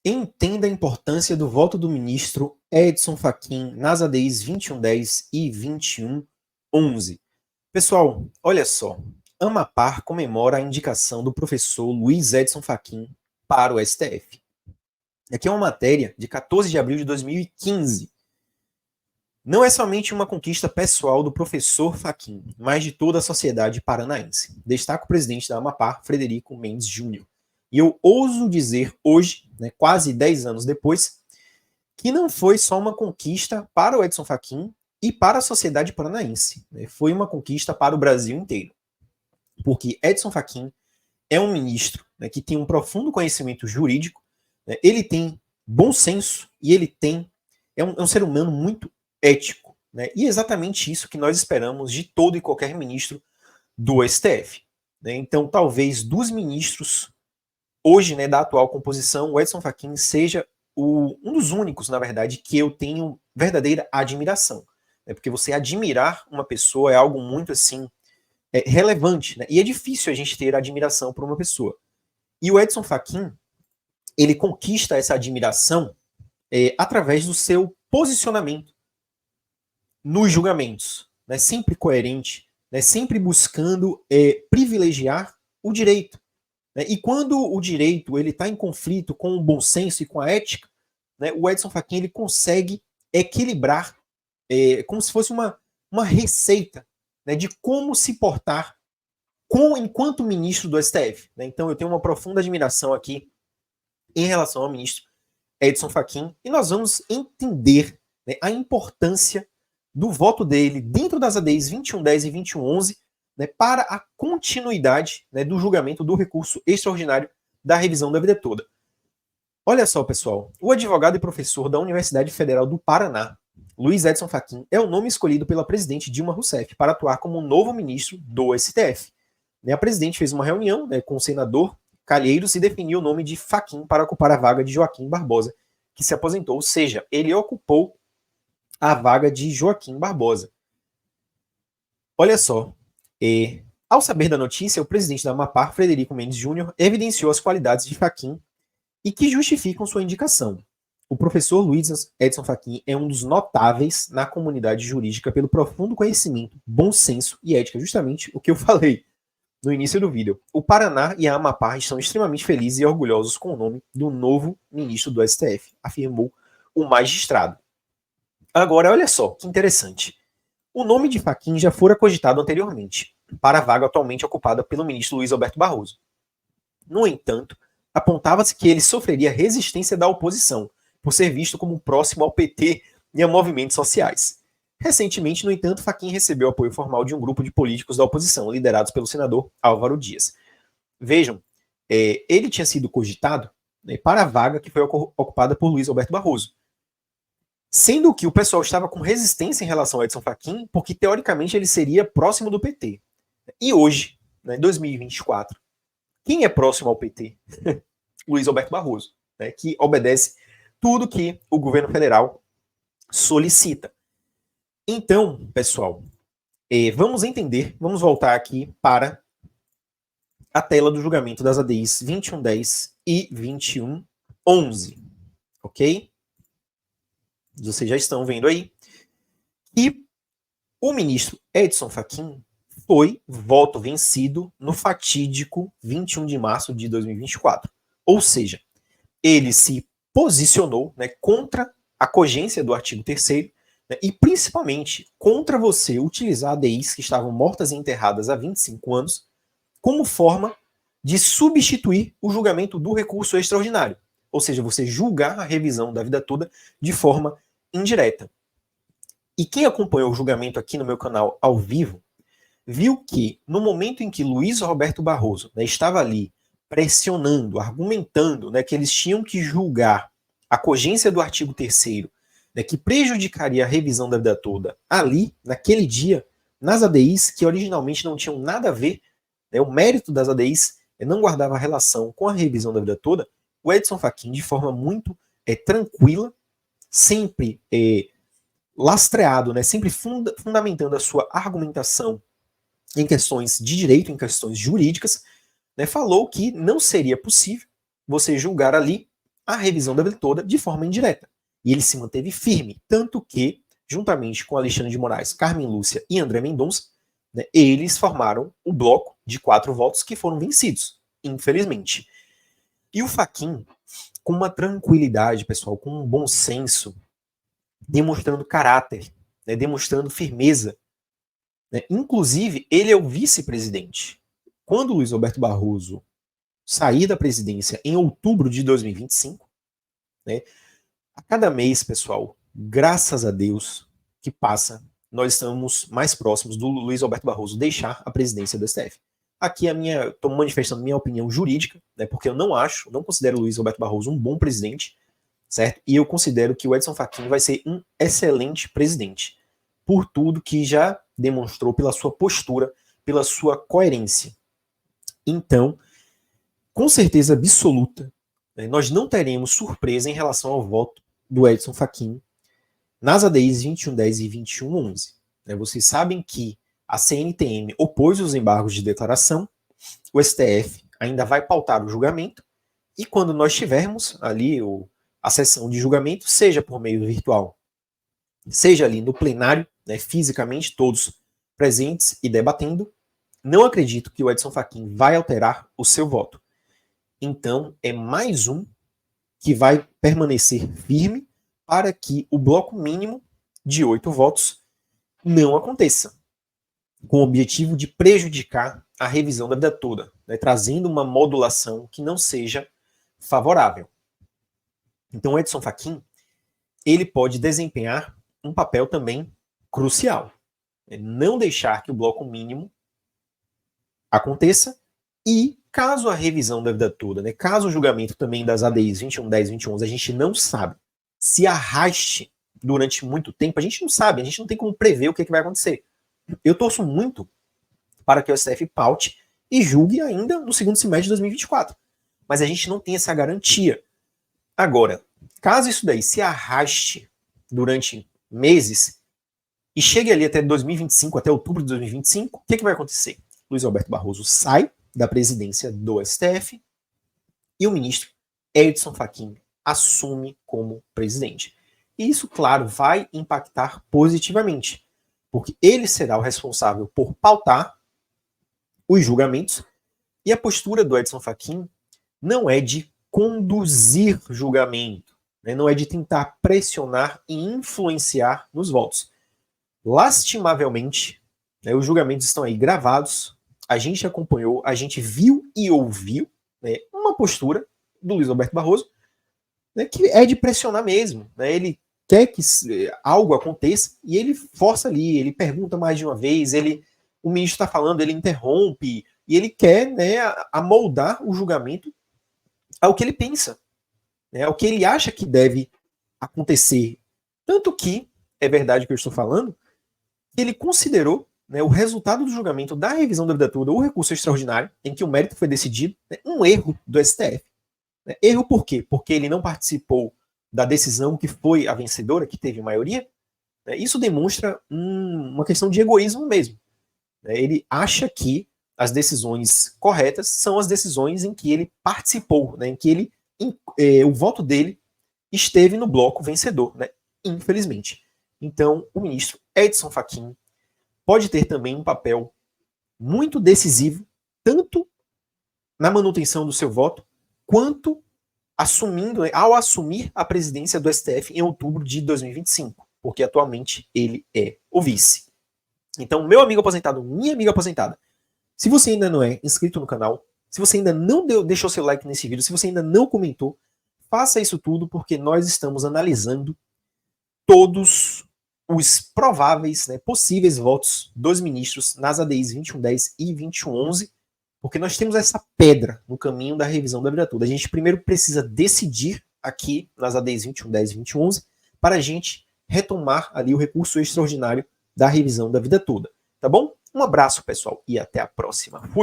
Entenda a importância do voto do ministro Edson Fachin nas ADIs 2110 e 2111. Pessoal, olha só. Amapá comemora a indicação do professor Luiz Edson Fachin para o STF. Aqui é uma matéria de 14 de abril de 2015. Não é somente uma conquista pessoal do professor Fachin, mas de toda a sociedade paranaense. Destaca o presidente da Amapá, Frederico Mendes Júnior. E eu ouso dizer hoje, quase 10 anos depois, que não foi só uma conquista para o Edson Fachin e para a sociedade paranaense. Foi uma conquista para o Brasil inteiro. Porque Edson Fachin é um ministro que tem um profundo conhecimento jurídico, ele tem bom senso e ele é um ser humano muito ético. E é exatamente isso que nós esperamos de todo e qualquer ministro do STF. Então, talvez dos ministros hoje, da atual composição, o Edson Fachin seja um dos únicos, na verdade, que eu tenho verdadeira admiração. Porque você admirar uma pessoa é algo muito, assim, relevante. E é difícil a gente ter admiração por uma pessoa. E o Edson Fachin, ele conquista essa admiração através do seu posicionamento nos julgamentos. Sempre coerente, sempre buscando privilegiar o direito. E quando o direito está em conflito com o bom senso e com a ética, o Edson Fachin ele consegue equilibrar como se fosse uma receita de como se portar enquanto ministro do STF. Então eu tenho uma profunda admiração aqui em relação ao ministro Edson Fachin, e nós vamos entender a importância do voto dele dentro das ADIs 2110 e 2111 para a continuidade do julgamento do recurso extraordinário da revisão da vida toda. Olha só, pessoal, o advogado e professor da Universidade Federal do Paraná, Luiz Edson Fachin, é o nome escolhido pela presidente Dilma Rousseff para atuar como novo ministro do STF. A presidente fez uma reunião com o senador Calheiros e definiu o nome de Fachin para ocupar a vaga de Joaquim Barbosa, que se aposentou, ou seja, ele ocupou a vaga de Joaquim Barbosa. Olha só, ao saber da notícia, o presidente da Amapá, Frederico Mendes Júnior, evidenciou as qualidades de Fachin e que justificam sua indicação. O professor Luiz Edson Fachin é um dos notáveis na comunidade jurídica pelo profundo conhecimento, bom senso e ética, justamente o que eu falei no início do vídeo. O Paraná e a Amapá estão extremamente felizes e orgulhosos com o nome do novo ministro do STF, afirmou o magistrado. Agora, olha só, que interessante. O nome de Fachin já fora cogitado anteriormente, para a vaga atualmente ocupada pelo ministro Luiz Alberto Barroso. No entanto, apontava-se que ele sofreria resistência da oposição, por ser visto como próximo ao PT e a movimentos sociais. Recentemente, no entanto, Fachin recebeu apoio formal de um grupo de políticos da oposição, liderados pelo senador Álvaro Dias. Vejam, ele tinha sido cogitado para a vaga que foi ocupada por Luiz Alberto Barroso. Sendo que o pessoal estava com resistência em relação a Edson Fachin, porque teoricamente ele seria próximo do PT. E hoje, em 2024, quem é próximo ao PT? Luiz Alberto Barroso, que obedece tudo que o governo federal solicita. Então, pessoal, vamos entender, vamos voltar aqui para a tela do julgamento das ADIs 2110 e 2111, ok? Vocês já estão vendo aí. E o ministro Edson Fachin foi voto vencido no fatídico 21 de março de 2024. Ou seja, ele se posicionou contra a cogência do artigo 3º e principalmente contra você utilizar ADIs que estavam mortas e enterradas há 25 anos como forma de substituir o julgamento do recurso extraordinário. Ou seja, você julgar a revisão da vida toda de forma indireta. E quem acompanhou o julgamento aqui no meu canal ao vivo, viu que no momento em que Luiz Roberto Barroso estava ali pressionando, argumentando que eles tinham que julgar a cogência do artigo 3º, que prejudicaria a revisão da vida toda, ali, naquele dia, nas ADIs que originalmente não tinham nada a ver, o mérito das ADIs não guardava relação com a revisão da vida toda, o Edson Fachin, de forma muito tranquila, sempre lastreado, sempre fundamentando a sua argumentação em questões de direito, em questões jurídicas, falou que não seria possível você julgar ali a revisão da vida toda de forma indireta. E ele se manteve firme, tanto que, juntamente com Alexandre de Moraes, Carmen Lúcia e André Mendonça, né, eles formaram o bloco de 4 votos que foram vencidos, infelizmente. E o Fachin, com uma tranquilidade, pessoal, com um bom senso, demonstrando caráter, né, demonstrando firmeza. Né? Inclusive, ele é o vice-presidente. Quando Luiz Roberto Barroso sair da presidência em outubro de 2025, né, a cada mês, pessoal, graças a Deus que passa, nós estamos mais próximos do Luiz Roberto Barroso deixar a presidência do STF. Aqui estou manifestando minha opinião jurídica, né, porque eu não considero o Luiz Roberto Barroso um bom presidente, certo? E eu considero que o Edson Fachin vai ser um excelente presidente, por tudo que já demonstrou, pela sua postura, pela sua coerência. Então, com certeza absoluta, né, nós não teremos surpresa em relação ao voto do Edson Fachin nas ADIs 2110 e 2111. Né, vocês sabem que a CNTM opôs os embargos de declaração, o STF ainda vai pautar o julgamento, e quando nós tivermos ali a sessão de julgamento, seja por meio virtual, seja ali no plenário, né, fisicamente todos presentes e debatendo, não acredito que o Edson Fachin vai alterar o seu voto. Então, é mais um que vai permanecer firme para que o bloco mínimo de 8 votos não aconteça, com o objetivo de prejudicar a revisão da vida toda, né, trazendo uma modulação que não seja favorável. Então, o Edson Fachin, ele pode desempenhar um papel também crucial, né, não deixar que o bloco mínimo aconteça e, caso a revisão da vida toda, né, caso o julgamento também das ADIs 2110 e 2111, a gente não sabe, se arraste durante muito tempo, a gente não sabe, a gente não tem como prever o que vai acontecer. Eu torço muito para que o STF paute e julgue ainda no segundo semestre de 2024. Mas a gente não tem essa garantia. Agora, caso isso daí se arraste durante meses e chegue ali até 2025, até outubro de 2025, o que vai acontecer? Luiz Roberto Barroso sai da presidência do STF e o ministro Edson Fachin assume como presidente. E isso, claro, vai impactar positivamente, porque ele será o responsável por pautar os julgamentos, e a postura do Edson Fachin não é de conduzir julgamento, né? Não é de tentar pressionar e influenciar nos votos. Lastimavelmente, né, os julgamentos estão aí gravados, a gente acompanhou, a gente viu e ouviu, né, uma postura do Luiz Roberto Barroso, né, que é de pressionar mesmo, né? Ele quer que algo aconteça e ele força ali, ele pergunta mais de uma vez, o ministro está falando, ele interrompe e ele quer, né, amoldar o julgamento ao que ele pensa, né, ao que ele acha que deve acontecer. Tanto que, é verdade que eu estou falando, que ele considerou, né, o resultado do julgamento da revisão da vida toda, o recurso extraordinário, em que o mérito foi decidido, né, um erro do STF. Né, erro por quê? Porque ele não participou da decisão que foi a vencedora, que teve maioria. Né, isso demonstra uma questão de egoísmo mesmo. Né, ele acha que as decisões corretas são as decisões em que ele participou, né, em que o voto dele esteve no bloco vencedor, né, infelizmente. Então, o ministro Edson Fachin pode ter também um papel muito decisivo, tanto na manutenção do seu voto, quanto ao assumir a presidência do STF em outubro de 2025, porque atualmente ele é o vice. Então, meu amigo aposentado, minha amiga aposentada, se você ainda não é inscrito no canal, se você ainda não deixou seu like nesse vídeo, se você ainda não comentou, faça isso tudo, porque nós estamos analisando todos os prováveis, né, possíveis votos dos ministros nas ADIs 2110 e 2111, porque nós temos essa pedra no caminho da revisão da vida toda. A gente primeiro precisa decidir aqui nas ADIs 2110 e 2111 para a gente retomar ali o recurso extraordinário da revisão da vida toda. Tá bom? Um abraço, pessoal, e até a próxima. Fui!